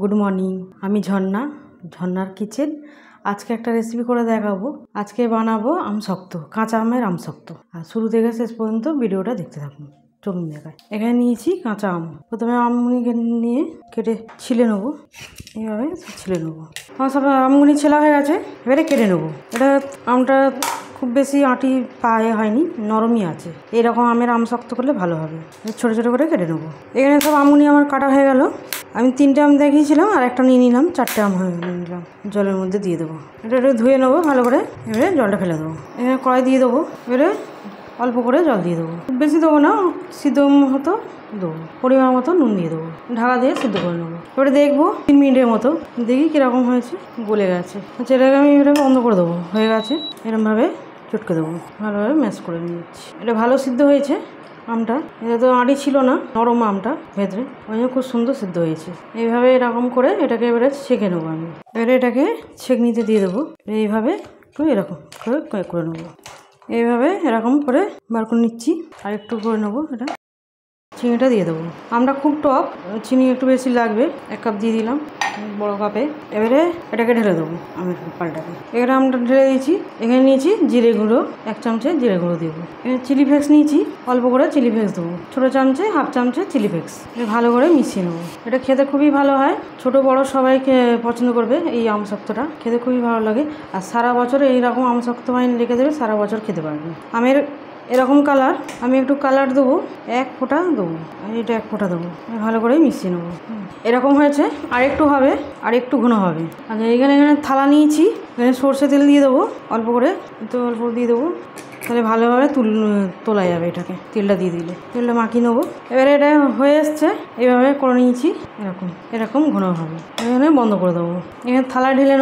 Good morning. আমি ঝর্ণার kitchen. আজকে একটা রেসিপি করে দেখাবো। আজকে বানাবো আমশক্ত, কাঁচা আমের আমশক্ত। আর শুরু থেকে শেষ পর্যন্ত ভিডিওটা দেখতে থাকুন। চলুন দেখায়। এখানে নিয়েছি কাঁচা আম। প্রথমে আমগুলিকে নিয়ে কেটে ছিলে নেবো, এইভাবে ছিলে নেবো। আমার সব আমগুলি ছেলা হয়ে গেছে, এবারে কেটে নেবো। এটা আমটা খুব বেশি আঁটি পায়ে হয়নি, নরমই আছে। এরকম আমের আম শক্ত করলে ভালো হবে। ছোটো ছোটো করে কেটে নেবো। এখানে সব আমগুলি আমার কাটা হয়ে গেল। আমি 3টে আম দেখিয়েছিলাম, আর একটা নিয়ে নিলাম, 4টে আম হয়ে নিলাম। জলের মধ্যে দিয়ে দেবো। এটা একটু ধুয়ে নেবো ভালো করে, এবারে জলটা ফেলে দেবো। এখানে কড়াই দিয়ে দেবো, এবারে অল্প করে জল দিয়ে দেবো, খুব বেশি দেবো না, সিদ্ধ মতো দেবো। পরিমাণ মতো নুন দিয়ে দেবো, ঢাকা দিয়ে সিদ্ধ করে নেবো। এবারে দেখবো 3 মিনিটের মতো, দেখি কীরকম হয়েছে। গলে গেছে, এটাকে আমি এবারে বন্ধ করে দেবো। হয়ে গেছে, এরকমভাবে চটকে দেবো, ভালোভাবে ম্যাশ করে নিচ্ছি। এটা ভালো সিদ্ধ হয়েছে আমটা। এটা তো আঁটি ছিল না, নরম আমটা ভেতরে, ওই জন্য খুব সুন্দর সিদ্ধ হয়েছে। এইভাবে এরকম করে এটাকে এবারে ছেঁকে নেবো আমি। এবারে এটাকে ছেঁকনিতে দিয়ে দেবো। এইভাবে একটু এরকম করে নেবো। এইভাবে এরকম করে বার করে নিচ্ছি। আর একটু করে নেবো। এটা চিনিটা দিয়ে দেবো। আমটা খুব টক, চিনি একটু বেশি লাগবে। 1 কাপ দিয়ে দিলাম বড় কাপে। এবারে এটাকে ঢেলে দেবো আমের পালটাকে। এখানে আমটা ঢেলে দিয়েছি। এখানে নিয়েছি জিরে গুঁড়ো, 1 চামচে জিরে গুঁড়ো দেবো। এখানে চিলি ফ্লেক্স নিয়েছি, অল্প করে চিলি ফ্লেক্স দেবো। ছোটো চামচে 1/2 চামচে চিলি ফ্লেক্স। ভালো করে মিশিয়ে নেবো। এটা খেতে খুবই ভালো হয়, ছোট বড় সবাইকে পছন্দ করবে। এই আমশক্তটা খেতে খুবই ভালো লাগে। আর সারা বছর এইরকম আমশক্ত ওয়াইন রেখে দেবে, সারা বছর খেতে পারবে। আমের এরকম কালার, আমি একটু কালার দেবো, 1 ফোঁটা দেবো। এটা 1 ফোঁটা দেবো, ভালো করে মিশিয়ে নেবো। এরকম হয়েছে, আর একটু হবে, আর একটু ঘন হবে। আচ্ছা, এখানে থালা নিয়েছি, এখানে সর্ষে তেল দিয়ে দেবো অল্প করে, একটু অল্প দিয়ে দেবো, তাহলে ভালোভাবে তোলা যাবে। এটাকে তেলটা দিয়ে দিলে তেলটা মাখিয়ে নেবো। এবারে এটা হয়ে এসছে, এইভাবে করে নিয়েছি। এরকম ঘন হবে। এখানে বন্ধ করে দেবো। এখানে থালায় ঢেলে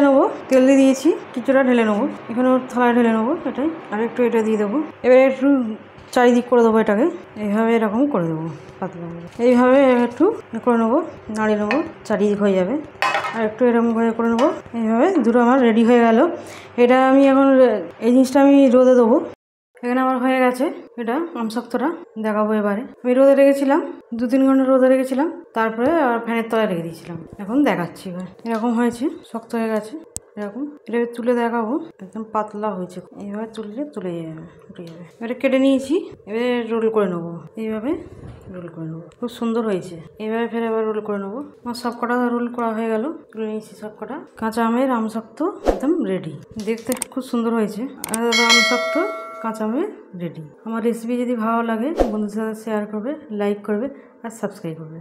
নেবো। তেল দিয়ে দিয়েছি, কিছুটা ঢেলে নেবো। এখানে থালায় ঢেলে নেবো এটাই, আর একটু এটা দিয়ে দেবো। এবারে একটু চারিদিক করে দেবো এটাকে, এইভাবে এরকম করে দেবো পাতলা করে। এইভাবে একটু করে নেবো, নাড়িয়ে নেবো, চারিদিক হয়ে যাবে। আর একটু এরকম করে নেবো। এইভাবে দুটো আমার রেডি হয়ে গেল। এটা আমি এখন এই জিনিসটা আমি রোদে দেবো। এখানে আমার হয়ে গেছে এটা আমশক্তটা, দেখাবো এবারে। আমি রোদে রেখেছিলাম, 2-3 ঘন্টা রোদে রেখেছিলাম, তারপরে আর ফ্যানের তলায় রেখে দিয়েছিলাম। এখন দেখাচ্ছি এবার। এরকম হয়েছে, শক্ত হয়ে গেছে এরকম। এটা তুলে দেখাবো, একদম পাতলা হয়েছে। এইভাবে তুলে যাবে, উঠে যাবে। এবারে কেটে নিয়েছি, এবারে রোল করে নেবো। এইভাবে রোল করে নেবো, খুব সুন্দর হয়েছে। এইভাবে ফের আবার রোল করে নেবো। আমার সব কটা রোল করা হয়ে গেল, তুলে নিয়েছি সব কটা। কাঁচা আমের আমশক্ত একদম রেডি, দেখতে খুব সুন্দর হয়েছে। আর আমশক্ত কাঁচা আমের রেডি। আমার রেসিপি যদি ভালো লাগে বন্ধুদের সাথে শেয়ার করবে, লাইক করবে আর সাবস্ক্রাইব করবে।